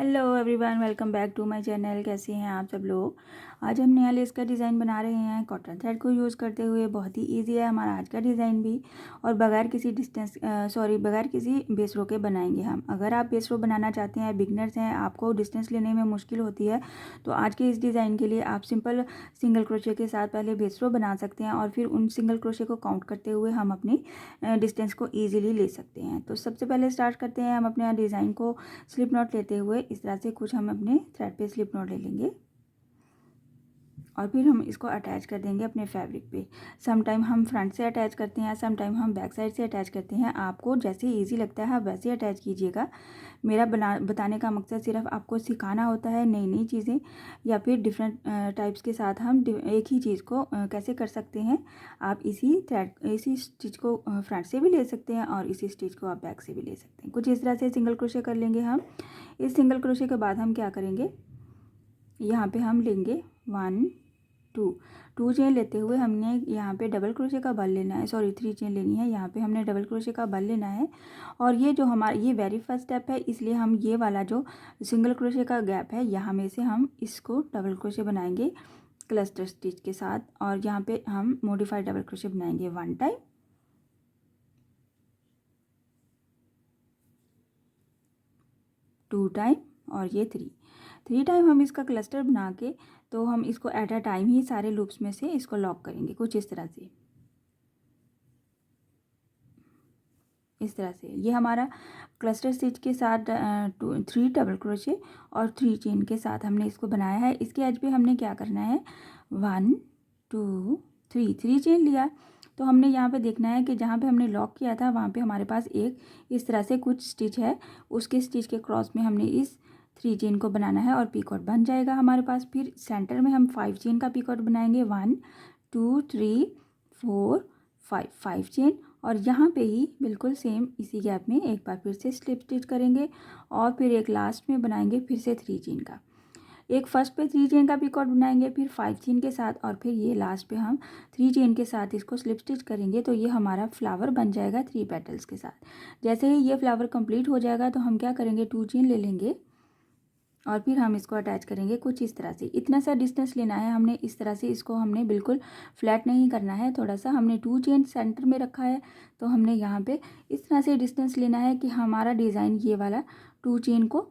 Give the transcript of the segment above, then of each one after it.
Hello everyone, welcome back to my channel. कैसे हैं आप सब लोग। आज हम नया लेस का डिज़ाइन बना रहे हैं कॉटन थ्रेड को यूज़ करते हुए। बहुत ही इजी है हमारा आज का डिज़ाइन भी, और बगैर किसी बगैर किसी बेस रो के बनाएंगे हम। अगर आप बेस रो बनाना चाहते हैं, बिगनर्स हैं, आपको डिस्टेंस लेने में मुश्किल होती है, तो आज के इस डिज़ाइन के लिए आप सिंपल सिंगल क्रोशे के साथ पहले बेस रो बना सकते हैं, और फिर उन सिंगल क्रोशे को काउंट करते हुए हम अपनी डिस्टेंस को ईजिली ले सकते हैं। तो सबसे पहले स्टार्ट करते हैं हम अपने डिज़ाइन को स्लिप नॉट लेते हुए। इस तरह से कुछ हम अपने थ्रेड पे स्लिप नॉट ले लेंगे, और फिर हम इसको अटैच कर देंगे अपने फैब्रिक पे। सम टाइम हम फ्रंट से अटैच करते हैं, सम टाइम हम बैक साइड से अटैच करते हैं। आपको जैसे इजी लगता है आप वैसे अटैच कीजिएगा। मेरा बताने का मकसद सिर्फ आपको सिखाना होता है नई नई चीज़ें, या फिर डिफरेंट टाइप्स के साथ हम एक ही चीज़ को कैसे कर सकते हैं। आप इसी स्टिच को फ्रंट से भी ले सकते हैं, और इसी स्टिच को आप बैक से भी ले सकते हैं। कुछ इस तरह से सिंगल क्रोशे कर लेंगे हम। इस सिंगल क्रोशे के बाद हम क्या करेंगे, यहाँ पे हम लेंगे 1 2 चेन लेते हुए हमने यहाँ पे डबल क्रोशे का बल लेना है, 3 चेन लेनी है। यहाँ पे हमने डबल क्रोशे का बल लेना है, और ये जो हमारा ये वेरी फर्स्ट स्टेप है, इसलिए हम ये वाला जो सिंगल क्रोशे का गैप है यहाँ में से हम इसको डबल क्रोशे बनाएंगे क्लस्टर स्टिच के साथ, और यहाँ पे हम मॉडिफाइड डबल क्रोशे बनाएंगे 1 टाइम, 2 टाइम, और ये 3 टाइम हम इसका क्लस्टर बना के, तो हम इसको एट अ टाइम ही सारे लूप्स में से इसको लॉक करेंगे कुछ इस तरह से। इस तरह से ये हमारा क्लस्टर स्टिच के साथ 3 डबल क्रोशे और 3 चेन के साथ हमने इसको बनाया है। इसके एज पे हमने क्या करना है, 1 2 3 चेन लिया, तो हमने यहाँ पे देखना है कि जहाँ पे हमने लॉक किया था वहाँ पे हमारे पास एक इस तरह से कुछ स्टिच है, उसके स्टिच के क्रॉस में हमने इस 3 चेन को बनाना है, और पीकॉट बन जाएगा हमारे पास। फिर सेंटर में हम 5 चेन का पीकॉट बनाएंगे, 1 2 3 4 5 चेन, और यहाँ पे ही बिल्कुल सेम इसी गैप में एक बार फिर से स्लिप स्टिच करेंगे, और फिर एक लास्ट में बनाएंगे फिर से 3 चेन का। एक फर्स्ट पे 3 चेन का पिकॉट बनाएंगे, फिर 5 चेन के साथ, और फिर ये लास्ट पे हम 3 चेन के साथ इसको स्लिप स्टिच करेंगे। तो ये हमारा फ्लावर बन जाएगा 3 पेटल्स के साथ। जैसे ही ये फ्लावर कंप्लीट हो जाएगा तो हम क्या करेंगे, 2 चेन ले लेंगे, और फिर हम इसको अटैच करेंगे कुछ इस तरह से। इतना सा डिस्टेंस लेना है हमने, इस तरह से इसको हमने बिल्कुल फ्लैट नहीं करना है। थोड़ा सा हमने 2 चेन सेंटर में रखा है, तो हमने यहाँ पे इस तरह से डिस्टेंस लेना है कि हमारा डिज़ाइन ये वाला 2 चेन को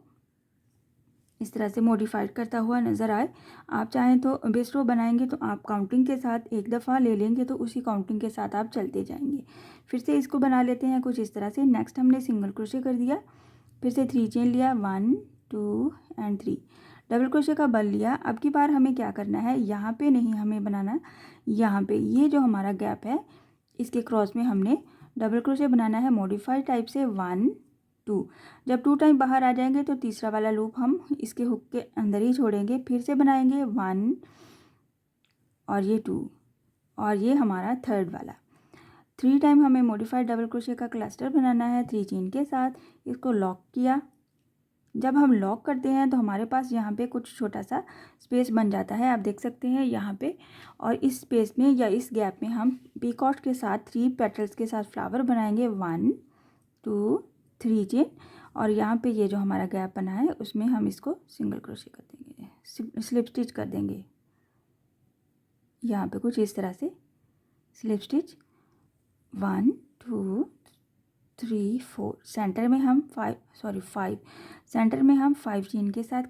इस तरह से मॉडिफाइड करता हुआ नज़र आए। आप चाहें तो बेस रो बनाएंगे तो आप काउंटिंग के साथ एक दफ़ा ले लेंगे, तो उसी काउंटिंग के साथ आप चलते जाएंगे। फिर से इसको बना लेते हैं कुछ इस तरह से। नेक्स्ट हमने सिंगल क्रोशे कर दिया, फिर से 3 चेन लिया, 1 2 एंड 3 डबल क्रोशे का बल लिया। अब की बार हमें क्या करना है, यहाँ पे नहीं हमें बनाना, यहाँ पे ये जो हमारा गैप है इसके क्रॉस में हमने डबल क्रोशे बनाना है मॉडिफाइड टाइप से 1 2। जब 2 टाइम बाहर आ जाएंगे तो तीसरा वाला लूप हम इसके हुक के अंदर ही छोड़ेंगे, फिर से बनाएंगे 1 और ये 2, और ये हमारा थर्ड वाला। 3 टाइम हमें मॉडिफाइड डबल क्रोशे का क्लस्टर बनाना है 3 चेन के साथ। इसको लॉक किया, जब हम लॉक करते हैं तो हमारे पास यहाँ पे कुछ छोटा सा स्पेस बन जाता है, आप देख सकते हैं यहाँ पे। और इस स्पेस में या इस गैप में हम पीकॉट के साथ 3 पेटल्स के साथ फ्लावर बनाएंगे, 1 2 3 चेन, और यहाँ पे ये जो हमारा गैप बना है उसमें हम इसको सिंगल क्रोशे कर देंगे, स्लिप स्टिच कर देंगे यहाँ पे कुछ इस तरह से। स्लिप स्टिच 1 2 3 4, सेंटर में हम 5 सेंटर में हम 5 चेन के साथ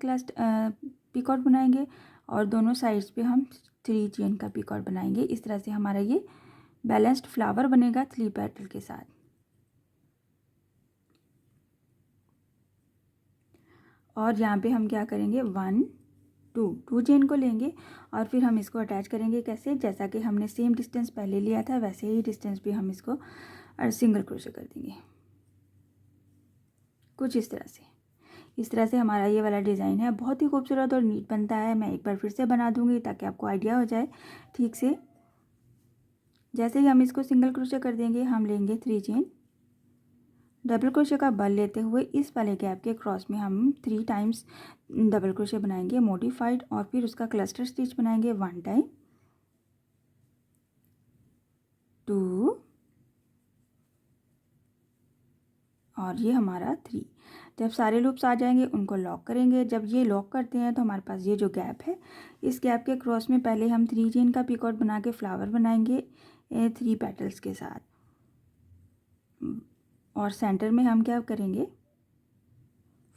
पिकॉट बनाएंगे, और दोनों साइड्स पे हम 3 चेन का पिकॉट बनाएंगे। इस तरह से हमारा ये बैलेंस्ड फ्लावर बनेगा 3 पेटल के साथ। और यहाँ पे हम क्या करेंगे, 1 2 चेन को लेंगे, और फिर हम इसको अटैच करेंगे कैसे, जैसा कि हमने सेम डिस्टेंस पहले लिया था वैसे ही डिस्टेंस पे हम इसको सिंगल क्रोशे कर देंगे कुछ इस तरह से। इस तरह से हमारा ये वाला डिज़ाइन है, बहुत ही खूबसूरत और नीट बनता है। मैं एक बार फिर से बना दूंगी ताकि आपको आइडिया हो जाए ठीक से। जैसे ही हम इसको सिंगल क्रोशे कर देंगे, हम लेंगे 3 चेन, डबल क्रोशे का बल लेते हुए इस वाले गैप के क्रॉस में हम 3 टाइम्स डबल क्रोशे बनाएंगे मॉडिफाइड, और फिर उसका क्लस्टर स्टिच बनाएंगे 1 टाइम 2, और ये हमारा 3। जब सारे लूप्स आ जाएंगे उनको लॉक करेंगे। जब ये लॉक करते हैं तो हमारे पास ये जो गैप है, इस गैप के क्रॉस में पहले हम 3 चेन का पिकॉट बना के फ्लावर बनाएंगे 3 पेटल्स के साथ, और सेंटर में हम क्या करेंगे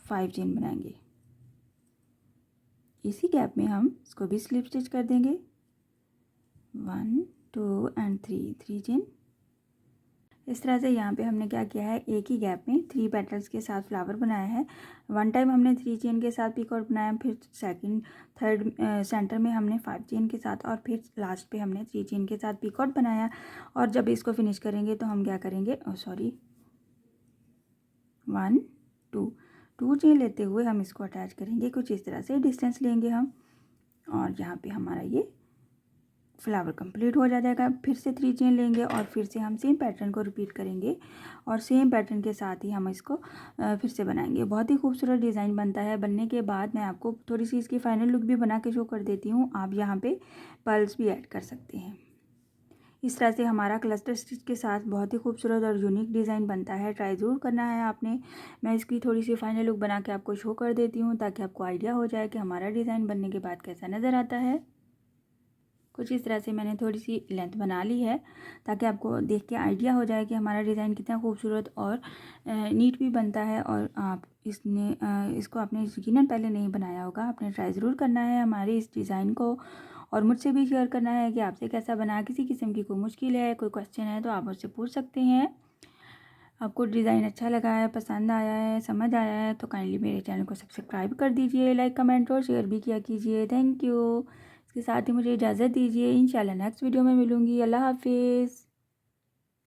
5 चेन बनाएंगे। इसी गैप में हम इसको भी स्लिप स्टिच कर देंगे 1 2 एंड 3 चेन। इस तरह से यहाँ पे हमने क्या किया है, एक ही गैप में 3 पेटल्स के साथ फ्लावर बनाया है। वन टाइम हमने 3 चेन के साथ पिकॉट बनाया, फिर सेकंड थर्ड सेंटर में हमने 5 चेन के साथ, और फिर लास्ट पे हमने 3 चेन के साथ पिकॉट बनाया। और जब इसको फिनिश करेंगे तो हम क्या करेंगे, 1 2 चेन लेते हुए हम इसको अटैच करेंगे। कुछ इस तरह से डिस्टेंस लेंगे हम, और यहाँ पे हमारा ये फ्लावर कंप्लीट हो जाएगा। फिर से 3 चेन लेंगे और फिर से हम सेम पैटर्न को रिपीट करेंगे, और सेम पैटर्न के साथ ही हम इसको फिर से बनाएंगे। बहुत ही खूबसूरत डिज़ाइन बनता है। बनने के बाद मैं आपको थोड़ी सी इसकी फाइनल लुक भी बना के शो कर देती हूँ। आप यहाँ पे पर्ल्स भी ऐड कर सकते हैं। इस तरह से हमारा क्लस्टर स्टिच के साथ बहुत ही खूबसूरत और यूनिक डिज़ाइन बनता है। ट्राई ज़रूर करना है आपने। मैं इसकी थोड़ी सी फाइनल लुक बना के आपको शो कर देती हूँ, ताकि आपको आइडिया हो जाए कि हमारा डिज़ाइन बनने के बाद कैसा नज़र आता है। कुछ इस तरह से मैंने थोड़ी सी लेंथ बना ली है, ताकि आपको देख के आइडिया हो जाए कि हमारा डिज़ाइन कितना खूबसूरत और नीट भी बनता है। और आप इसको आपने यकीनन पहले नहीं बनाया होगा, आपने ट्राई ज़रूर करना है हमारे इस डिज़ाइन को, और मुझसे भी शेयर करना है कि आपसे कैसा बना। किसी किस्म की कोई मुश्किल है, कोई क्वेश्चन है तो आप मुझसे पूछ सकते हैं। आपको डिज़ाइन अच्छा लगा है, पसंद आया है, समझ आया है तो काइंडली मेरे चैनल को सब्सक्राइब कर दीजिए, लाइक कमेंट और शेयर भी किया कीजिए। Thank you. इसके साथ ही मुझे इजाज़त दीजिए। इंशाल्लाह नेक्स्ट वीडियो में मिलूँगी। अल्लाह हाफिज़।